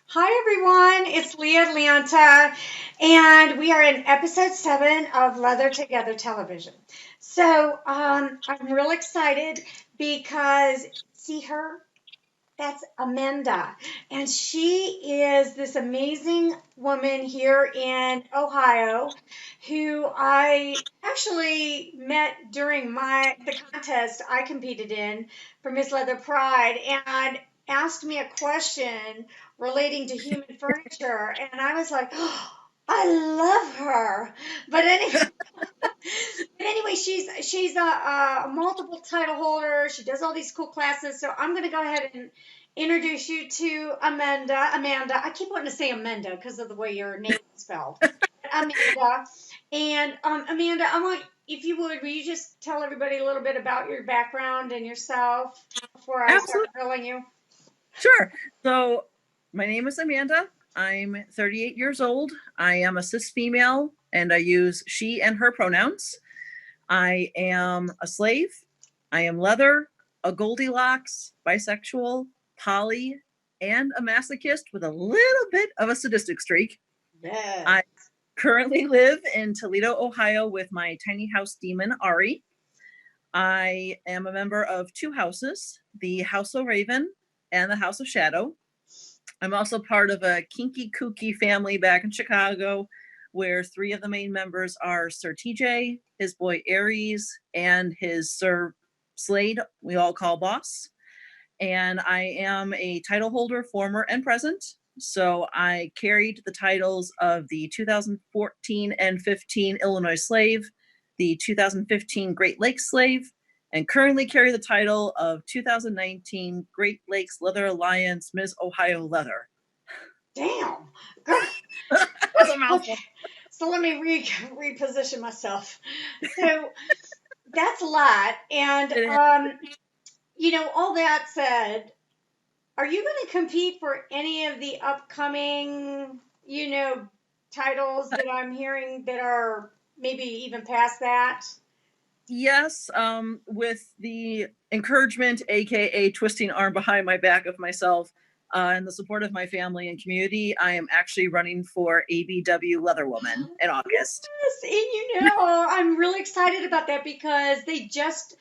Hi everyone, it's Leah Atlanta, and we are in episode 7 of Leather Together Television. I'm real excited because see her? That's Amanda, and she is this amazing woman here in Ohio who I actually met during the contest I competed in for Miss Leather Pride and asked me a question relating to human furniture, and I was like, oh, I love her. But anyway, she's a multiple title holder. She does all these cool classes. So I'm going to go ahead and introduce you to Amanda. Amanda, I keep wanting to say Amanda because of the way your name is spelled. Amanda, and Amanda, I want if you would you just tell everybody a little bit about your background and yourself before I start Absolutely. grilling you? Sure. So, my name is Amanda. I'm 38 years old. I am a cis female and I use she and her pronouns. I am a slave. I am leather, a Goldilocks, bisexual, poly, and a masochist with a little bit of a sadistic streak. Yes. I currently live in Toledo, Ohio with my tiny house demon, Ari. I am a member of two houses, the House of Raven and the House of Shadow. I'm also part of a kinky kooky family back in Chicago where three of the main members are Sir TJ, his boy Aries, and his Sir Slade, we all call boss. And I am a title holder, former and present. So I carried the titles of the 2014 and 15 Illinois Slave, the 2015 Great Lakes Slave, and currently carry the title of 2019 Great Lakes Leather Alliance Ms. Ohio Leather. Damn. Girl. That's a Okay. mouthful. So let me reposition myself. So that's a lot. And all that said, are you going to compete for any of the upcoming, titles that I'm hearing that are maybe even past that? Yes, with the encouragement, aka twisting arm behind my back of myself, and the support of my family and community, I am actually running for ABW Leatherwoman in August. Yes, and I'm really excited about that because they just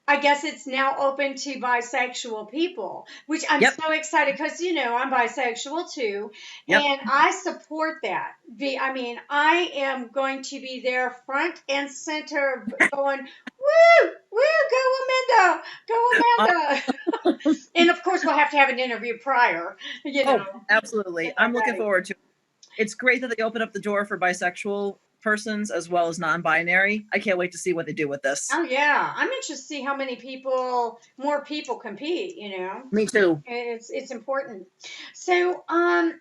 I guess it's now open to bisexual people, which I'm Yep, so excited because I'm bisexual too, yep. and I support that. I mean, I am going to be there front and center, going, "Woo, woo, go Amanda, go Uh, Amanda!" And of course, we'll have to have an interview prior, oh, to absolutely. get that I'm looking ready. forward to it. It's great that they open up the door for bisexual persons as well as non-binary. I can't wait to see what they do with this. Oh yeah, I'm interested to see how many more people compete. Me too. It's important. So, on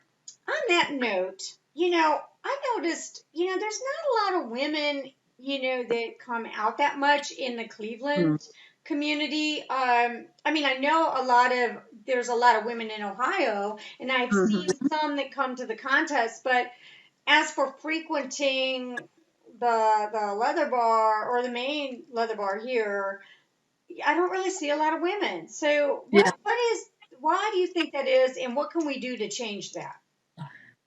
that note, I noticed, there's not a lot of women, that come out that much in the Hmm. Cleveland community. I mean, I know there's a lot of women in Ohio, and I've seen Mm-hmm. some that come to the contest, but as for frequenting the leather bar or the main leather bar here, I don't really see a lot of women. So Yeah. why do you think that is, and what can we do to change that?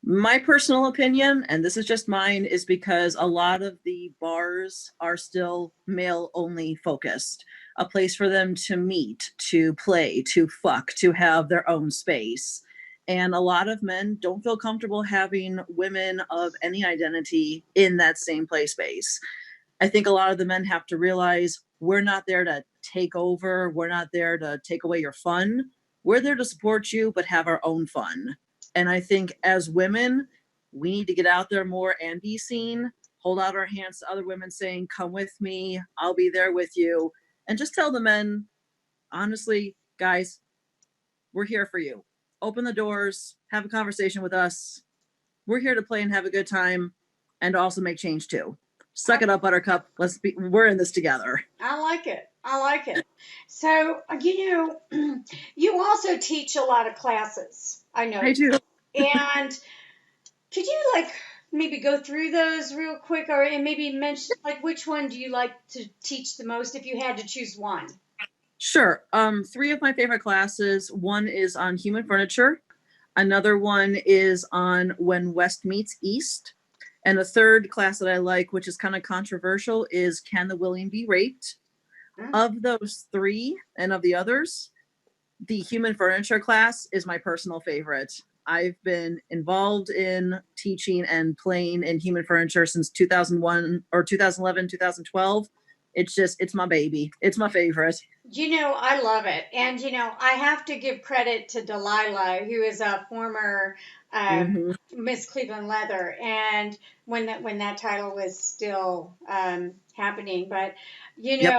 My personal opinion, and this is just mine, is because a lot of the bars are still male only focused. A place for them to meet, to play, to fuck, to have their own space. And a lot of men don't feel comfortable having women of any identity in that same play space. I think a lot of the men have to realize we're not there to take over, we're not there to take away your fun. We're there to support you, but have our own fun. And I think as women, we need to get out there more and be seen, hold out our hands to other women saying, come with me, I'll be there with you. And just tell the men, honestly, guys, we're here for you. Open the doors, have a conversation with us. We're here to play and have a good time and also make change too. Suck it up, Buttercup. We're in this together. I like it. I like it. So, you also teach a lot of classes, I I noticed. do. And could you maybe go through those real quick and maybe mention which one do you like to teach the most if you had to choose one? Sure. Three of my favorite classes. One is on human furniture. Another one is on When West Meets East. And the third class that I like, which is kind of controversial, is Can the Willing Be Raped? Mm. Of those three and of the others, the human furniture class is my personal favorite. I've been involved in teaching and playing in human furniture since 2001 or 2011, 2012. It's my baby. It's my favorite. I love it. And, I have to give credit to Delilah, who is a former Mm-hmm. Miss Cleveland Leather, and when that title was still happening. But, Yep.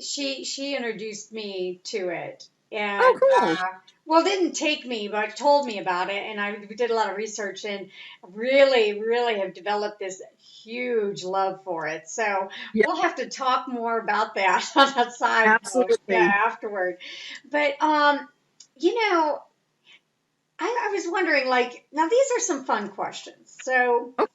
she introduced me to it. Oh, And, cool. well, didn't take me, but told me about it. And we did a lot of research and really, really have developed this huge love for it. So, Yep. we'll have to talk more about that on a side note, yeah, Absolutely. afterward. But you know, I was wondering, like, now these are some fun questions. So Oh,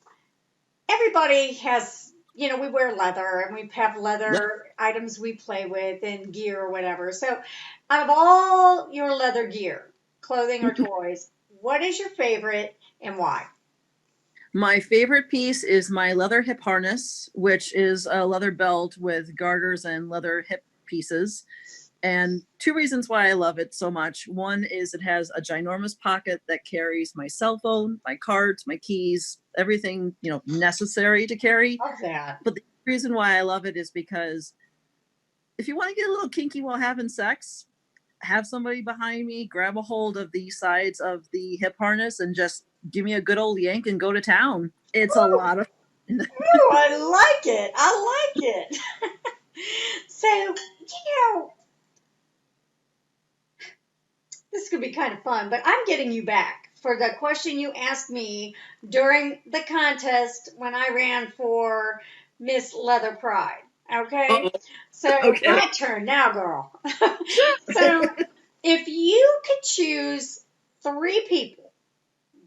everybody has, we wear leather and we have yep. leather items we play with and gear or whatever. So out of all your leather gear, clothing or toys, what is your favorite and why? My favorite piece is my leather hip harness, which is a leather belt with garters and leather hip pieces. And two reasons why I love it so much. One is it has a ginormous pocket that carries my cell phone, my cards, my keys, everything, necessary to carry. Love that. But the reason why I love it is because if you want to get a little kinky while having sex, have somebody behind me grab a hold of the sides of the hip harness and just give me a good old yank and go to town. It's a Ooh, lot of fun. ooh, I like it. I like it. So, this could be kind of fun, but I'm getting you back for the question you asked me during the contest when I ran for Miss Leather Pride. Okay? Oh, So, okay. my turn now, girl. So, if you could choose three people,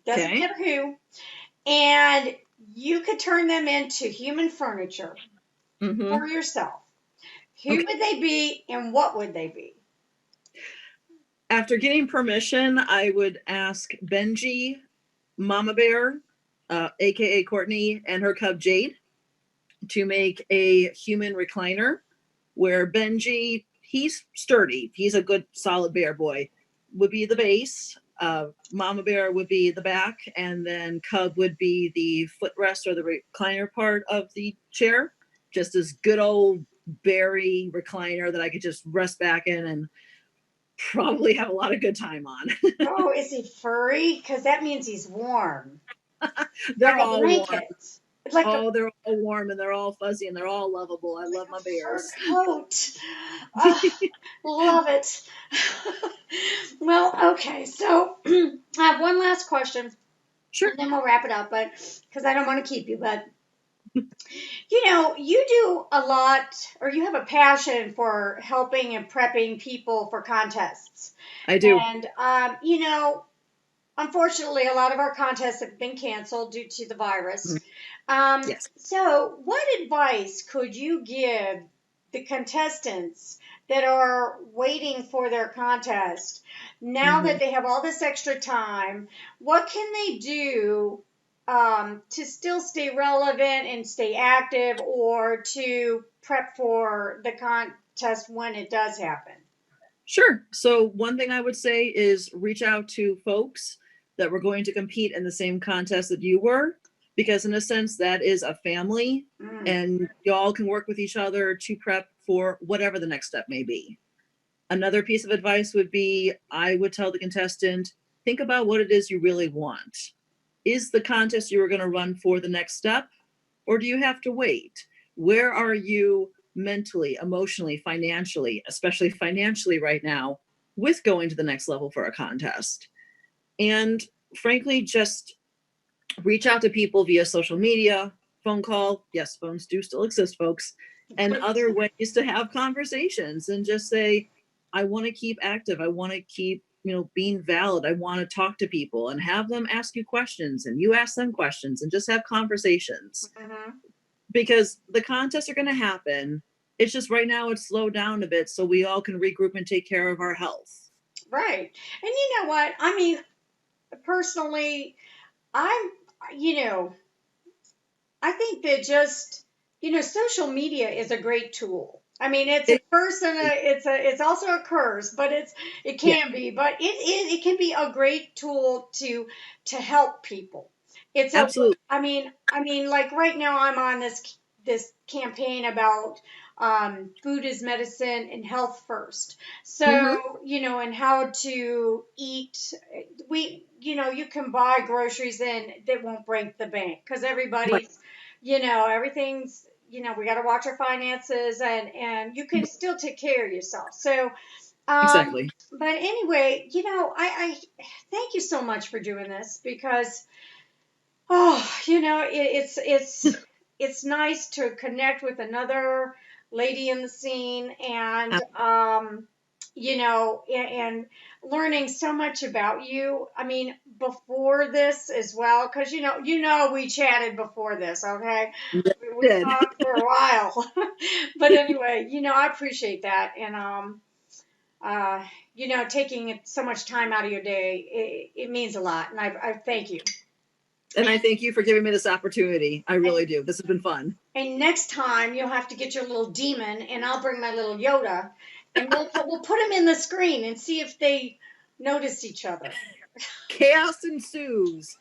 doesn't Okay. matter who, and you could turn them into human furniture Mm-hmm. for yourself, who Okay. would they be and what would they be? After getting permission, I would ask Benji, Mama Bear, aka Courtney, and her cub Jade to make a human recliner where Benji, he's sturdy, he's a good solid bear boy, would be the base. Mama Bear would be the back, and then Cub would be the footrest or the recliner part of the chair. Just this good old berry recliner that I could just rest back in and probably have a lot of good time on. Oh, is he furry? Because that means he's warm. They're Like a all warm. blanket. Like a Oh, they're all warm and they're all fuzzy and they're all lovable. I like love a my fur bears. coat. Ah, love it. Well, okay. So I have one last question, Sure, and then we'll wrap it up. But because I don't want to keep you, but you do a lot, or you have a passion for helping and prepping people for contests, I do. and unfortunately, a lot of our contests have been canceled due to the Mm, virus. yes. So, what advice could you give the contestants that are waiting for their contest now Hmm. that they have all this extra time? What can they do to still stay relevant and stay active or to prep for the contest when it does happen? Sure. So, one thing I would say is reach out to folks that were going to compete in the same contest that you were, because in a sense, that is a family Mm, and y'all can work with each other to prep for whatever the next step may be. Another piece of advice would be I would tell the contestant, think about what it is you really want. Is the contest you are going to run for the next step, or do you have to wait? Where are you mentally, emotionally, financially, especially financially right now, with going to the next level for a contest? And frankly, just reach out to people via social media, phone call. Yes, phones do still exist, folks, and good. other ways to have conversations and just say, I want to keep active. I want to keep, being valid. I want to talk to people and have them ask you questions and you ask them questions and just have conversations Mhm. because the contests are going to happen. It's just right now it's slowed down a bit so we all can regroup and take care of our health. Right. And you know what? I mean, personally, I'm, you know, I think that just, social media is a great tool. I mean, it's a It, curse and it's also a curse, but it yeah, can be, but it can be a great tool to help people. It's a, absolutely. I mean, like right now I'm on this campaign about food is medicine and health first. Hmm. So, and how to eat. You can buy groceries in that won't break the bank because Right. everything's, we got to watch our finances, and you can still take care of yourself. So, Exactly. but anyway, I thank you so much for doing this because, oh, it's nice to connect with another lady in the scene, and and learning so much about you. I mean, before this as well, because we chatted before this, okay? Yes, We it did. talked for a while, but anyway, I appreciate that, and uh, taking so much time out of your day, it means a lot, and I thank you. And I thank you for giving me this opportunity. I And really do. This has been fun. And next time you'll have to get your little demon, and I'll bring my little Yoda, and we'll put them in the screen and see if they notice each other. Chaos ensues.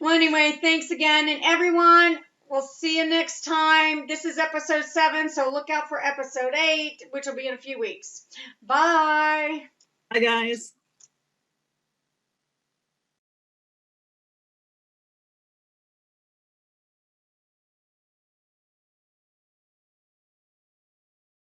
Well, anyway, thanks again, and everyone. We'll see you next time. This is episode 7, so look out for episode 8, which will be in a few weeks. Bye. Hi, guys.